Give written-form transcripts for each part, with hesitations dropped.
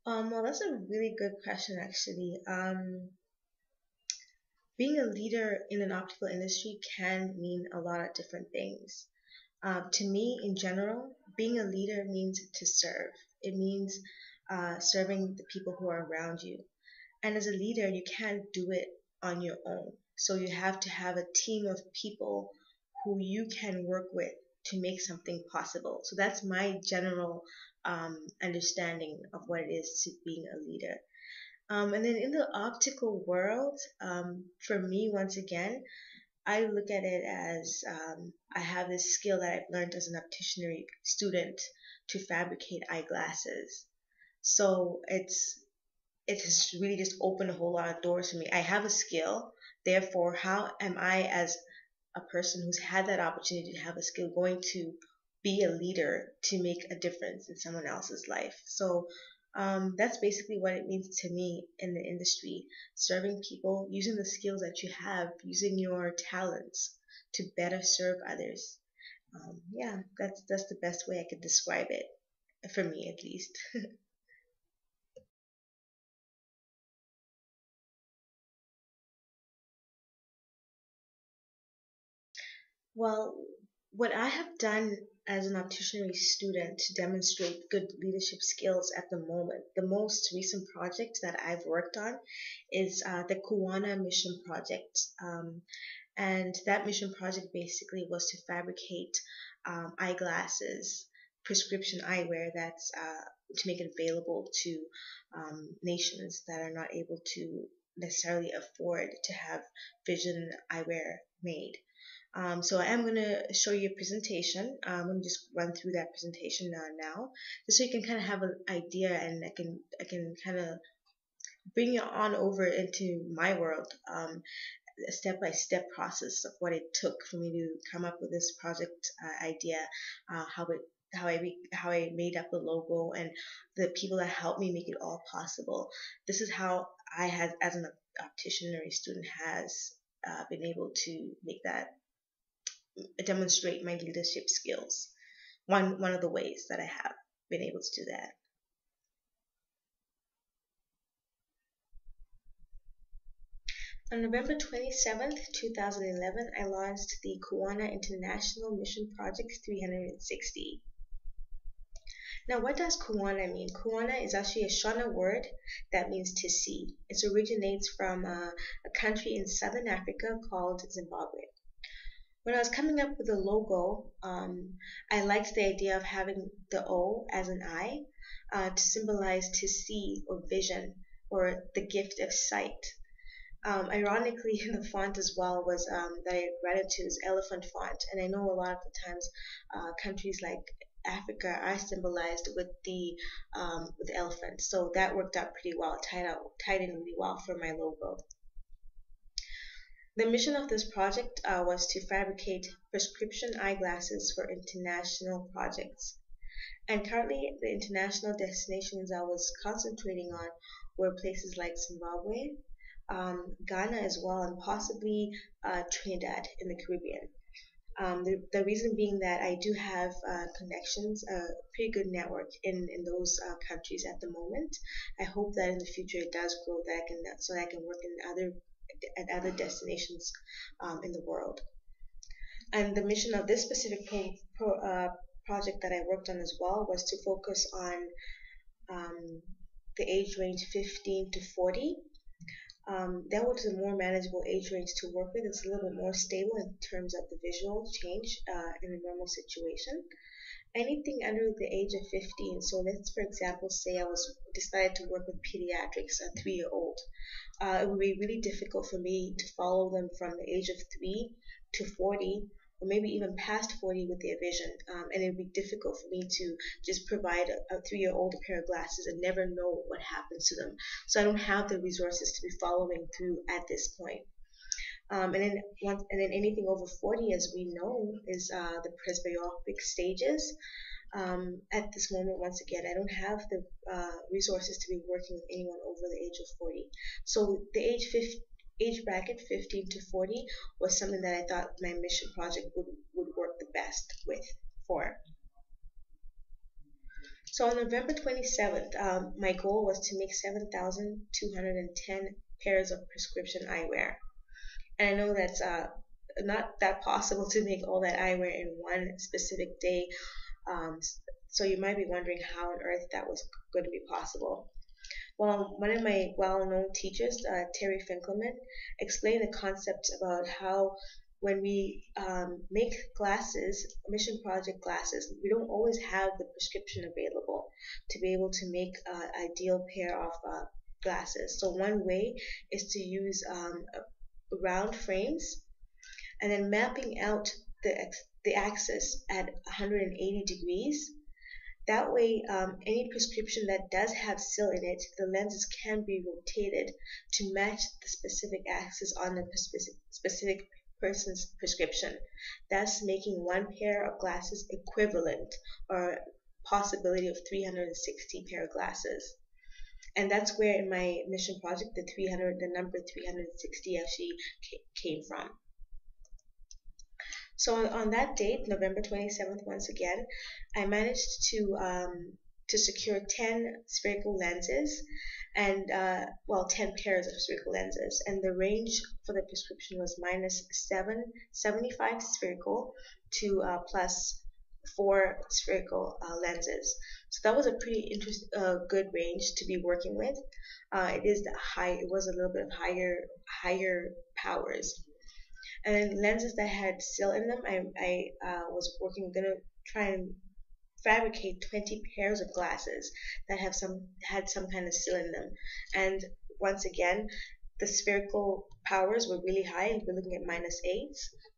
Well, that's a really good question, actually. Being a leader in an optical industry can mean a lot of different things. To me, in general, being a leader means to serve. It means serving the people who are around you. And as a leader, you can't do it on your own. So you have to have a team of people who you can work with to make something possible. So that's my general understanding of what it is to being a leader. And then in the optical world, for me, once again, I look at it as I have this skill that I've learned as an opticianry student to fabricate eyeglasses. So it has really just opened a whole lot of doors for me. I have a skill, therefore, how am I, as a person who's had that opportunity to have a skill, going to be a leader to make a difference in someone else's life? So that's basically what it means to me in the industry, serving people, using the skills that you have, using your talents to better serve others. Yeah, that's the best way I could describe it, for me at least. Well, what I have done as an opticianry student to demonstrate good leadership skills at the moment, the most recent project that I've worked on is the Kuwona Mission Project. And that mission project basically was to fabricate eyeglasses, prescription eyewear that's to make it available to nations that are not able to necessarily afford to have vision eyewear made. So I am going to show you a presentation. I'm going to just run through that presentation now, just so you can kind of have an idea, and I can kind of bring you on over into my world, a step-by-step process of what it took for me to come up with this project idea, how it how I made up the logo, and the people that helped me make it all possible. This is how I had, as an opticianry student, has been able to make that demonstrate my leadership skills. One of the ways that I have been able to do that. On November 27th, 2011, I launched the Kuwona International Mission Project 360. Now, what does Kuwona mean? Kuwona is actually a Shona word that means to see. It originates from a country in southern Africa called Zimbabwe. When I was coming up with the logo, I liked the idea of having the O as an I to symbolize to see or vision or the gift of sight. Ironically, the font as well was that I granted to is elephant font, and I know a lot of the times countries like Africa are symbolized with elephants, so that worked out pretty well. Tied in really well for my logo. The mission of this project was to fabricate prescription eyeglasses for international projects. And currently, the international destinations I was concentrating on were places like Zimbabwe, Ghana as well, and possibly Trinidad in the Caribbean. The reason being that I do have connections, a pretty good network in those countries at the moment. I hope that in the future it does grow, that I can so that I can work in other destinations in the world. And the mission of this specific project that I worked on as well was to focus on the age range 15 to 40. That was a more manageable age range to work with. It's a little bit more stable in terms of the visual change in a normal situation. Anything under the age of 15, so let's for example say I was decided to work with pediatrics, a 3-year-old. It would be really difficult for me to follow them from the age of 3 to 40, or maybe even past 40 with their vision. And it would be difficult for me to just provide a 3-year-old a pair of glasses and never know what happens to them. So I don't have the resources to be following through at this point. And then anything over 40, as we know, is the presbyopic stages. At this moment, once again, I don't have the resources to be working with anyone over the age of 40. So the age bracket 15 to 40 was something that I thought my mission project would work the best with for. So on November 27th, my goal was to make 7,210 pairs of prescription eyewear. And I know that's not that possible to make all that eyewear in one specific day. Um, so you might be wondering how on earth that was going to be possible. Well, one of my well-known teachers, Terry Finkelman, explained the concept about how when we make glasses, Mission Project glasses, we don't always have the prescription available to be able to make an ideal pair of glasses. So one way is to use round frames and then mapping out the axis at 180 degrees. That way, any prescription that does have SIL in it, the lenses can be rotated to match the specific axis on the specific person's prescription, thus making one pair of glasses equivalent or possibility of 360 pair of glasses. And that's where in my mission project the number 360 actually came from. So on that date, November 27th, once again, I managed to secure 10 spherical lenses and 10 pairs of spherical lenses, and the range for the prescription was -75 spherical to +4 spherical lenses. So that was a pretty good range to be working with. It was a little bit of higher powers. And then lenses that had SIL in them, I was gonna try and fabricate 20 pairs of glasses that had some kind of SIL in them. And once again, the spherical powers were really high. We're looking at -8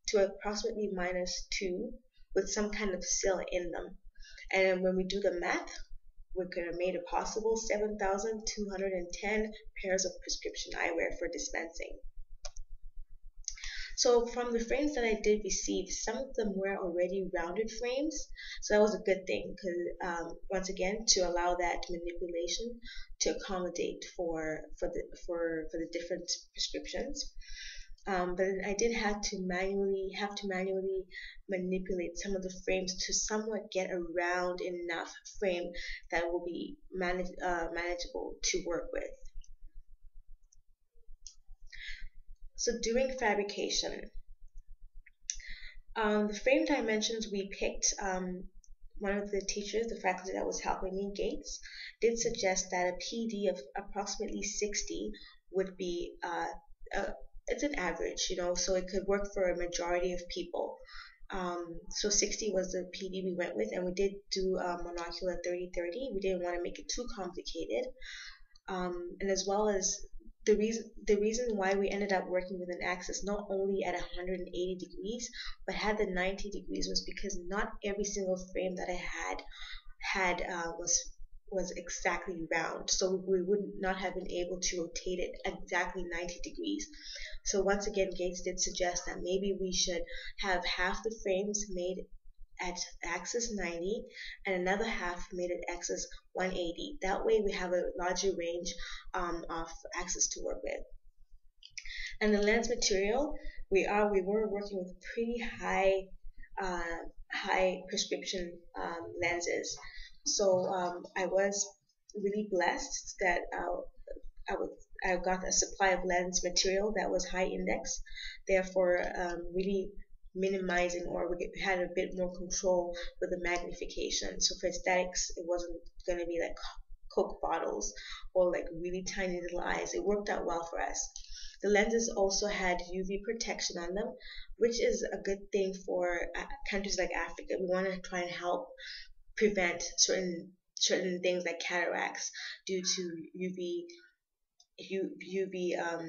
to approximately -2 with some kind of SIL in them. And when we do the math, we could have made a possible 7,210 pairs of prescription eyewear for dispensing. So from the frames that I did receive, some of them were already rounded frames, so that was a good thing because once again, to allow that manipulation to accommodate for the different prescriptions. But I did have to manually manipulate some of the frames to somewhat get a round enough frame that will be manageable to work with. So doing fabrication, the frame dimensions we picked, one of the teachers, the faculty that was helping me, Gates, did suggest that a PD of approximately 60 would be, it's an average, so it could work for a majority of people. So 60 was the PD we went with, and we did do monocular 30-30. We didn't want to make it too complicated, and as well as the reason why we ended up working with an axis not only at 180 degrees but had the 90 degrees was because not every single frame that I had was exactly round, so we would not have been able to rotate it exactly 90 degrees. So once again, Gates did suggest that maybe we should have half the frames made at axis 90 and another half made at axis 180. That way we have a larger range of axis to work with. And the lens material, we were working with pretty high prescription lenses. So I was really blessed that I got a supply of lens material that was high index, therefore really minimizing, or we had a bit more control with the magnification. So for aesthetics, it wasn't going to be like Coke bottles or like really tiny little eyes. It worked out well for us. The lenses also had UV protection on them, which is a good thing for countries like Africa. We want to try and help prevent certain things like cataracts due to UV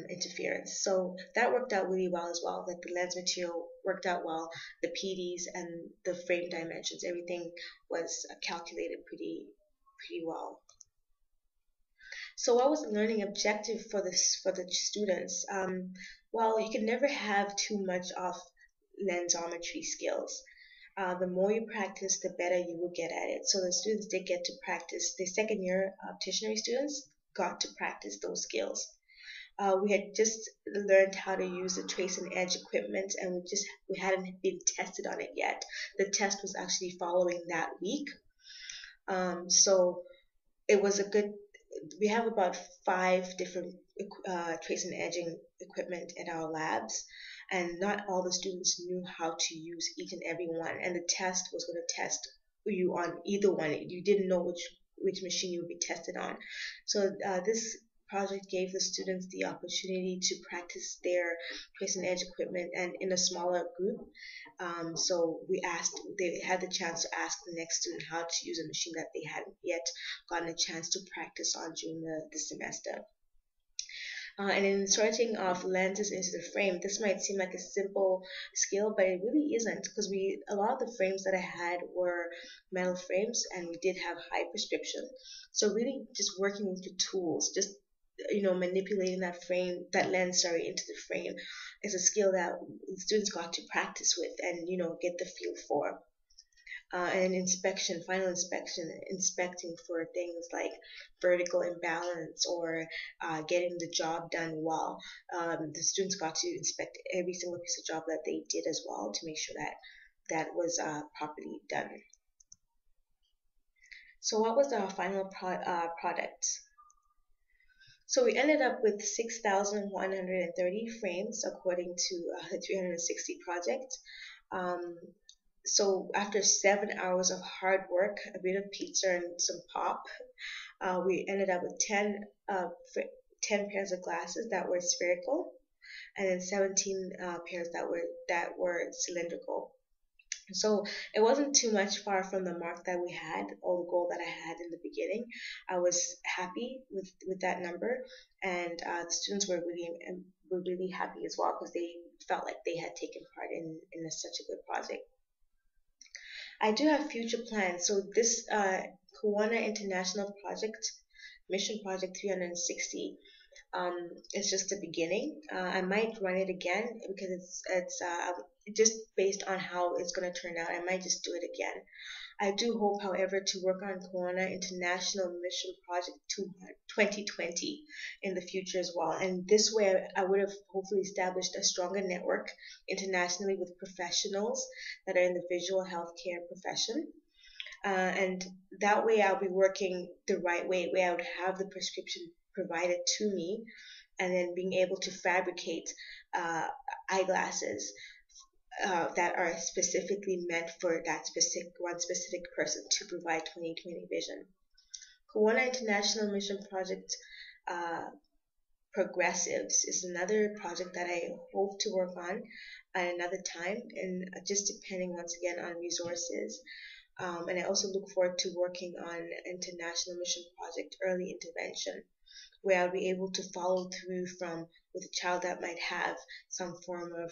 interference. So that worked out really well as well. Like the lens material worked out well, the PDs and the frame dimensions, everything was calculated pretty well. So what was the learning objective for the students? Well, you can never have too much of lensometry skills. The more you practice, the better you will get at it. So the students did get to practice. The second year opticianry students got to practice those skills. We had just learned how to use the trace and edge equipment, and we hadn't been tested on it yet. The test was actually following that week. So it was a good. We have about 5 different trace and edging equipment in our labs, and not all the students knew how to use each and every one. And the test was going to test you on either one. You didn't know which machine you would be tested on. So this project gave the students the opportunity to practice their trace and edge equipment and in a smaller group. So they had the chance to ask the next student how to use a machine that they hadn't yet gotten a chance to practice on during the semester. And in inserting of lenses into the frame, this might seem like a simple skill, but it really isn't, because a lot of the frames that I had were metal frames, and we did have high prescription. So really, just working with the tools, just manipulating that lens, into the frame, is a skill that the students got to practice with and get the feel for. And final inspection, inspecting for things like vertical imbalance or getting the job done well. The students got to inspect every single piece of job that they did as well to make sure that was properly done. So what was our final product? So we ended up with 6,130 frames according to the 360 project. So after 7 hours of hard work, a bit of pizza and some pop, we ended up with 10 pairs of glasses that were spherical, and then 17 pairs that were cylindrical. So it wasn't too much far from the mark that we had, or the goal that I had in the beginning. I was happy with that number, and the students were really happy as well, because they felt like they had taken part in such a good project. I do have future plans. So this Kuwona International Mission Project 360 is just the beginning. I might run it again, because it's just based on how it's going to turn out. I might just do it again. I do hope, however, to work on Kuwona International Mission Project 2020 in the future as well. And this way, I would have hopefully established a stronger network internationally with professionals that are in the visual healthcare profession. And that way, I'll be working the right way, where I would have the prescription provided to me, and then being able to fabricate eyeglasses that are specifically meant for that one specific person to provide 20/20 vision. Kuwona International Mission Project Progressives is another project that I hope to work on at another time, and just depending once again on resources. And I also look forward to working on International Mission Project Early Intervention, where I'll be able to follow through with a child that might have some form of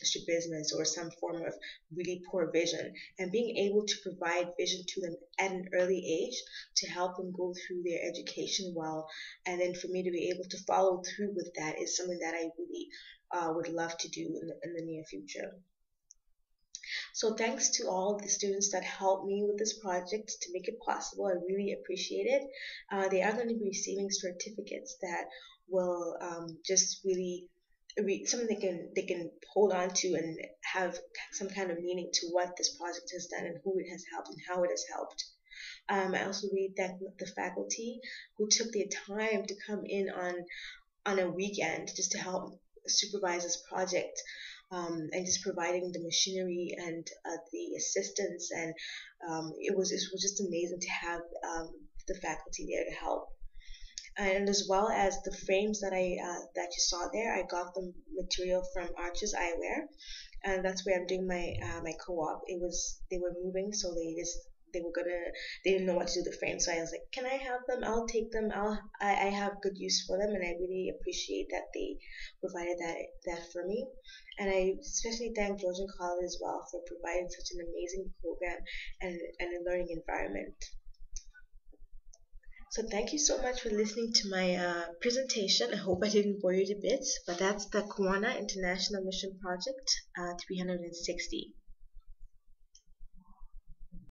strabismus or some form of really poor vision, and being able to provide vision to them at an early age to help them go through their education well, and then for me to be able to follow through with that is something that I really would love to do in the near future. So thanks to all the students that helped me with this project to make it possible. I really appreciate it. They are going to be receiving certificates that will just really something they can hold on to and have some kind of meaning to what this project has done and who it has helped and how it has helped. I also really thank the faculty who took their time to come in on a weekend just to help supervise this project. And just providing the machinery and the assistance, and it was just amazing to have the faculty there to help. And as well as the frames that that you saw there, I got the material from Arches Eyewear, and that's where I'm doing my co-op. They were moving, so they didn't know what to do with the frame, so I was like, can I have them? I'll take them. I have good use for them, and I really appreciate that they provided that for me. And I especially thank Georgian College as well for providing such an amazing program and a learning environment. So thank you so much for listening to my presentation. I hope I didn't bore you to bits, but that's the Kuwona International Mission Project 360.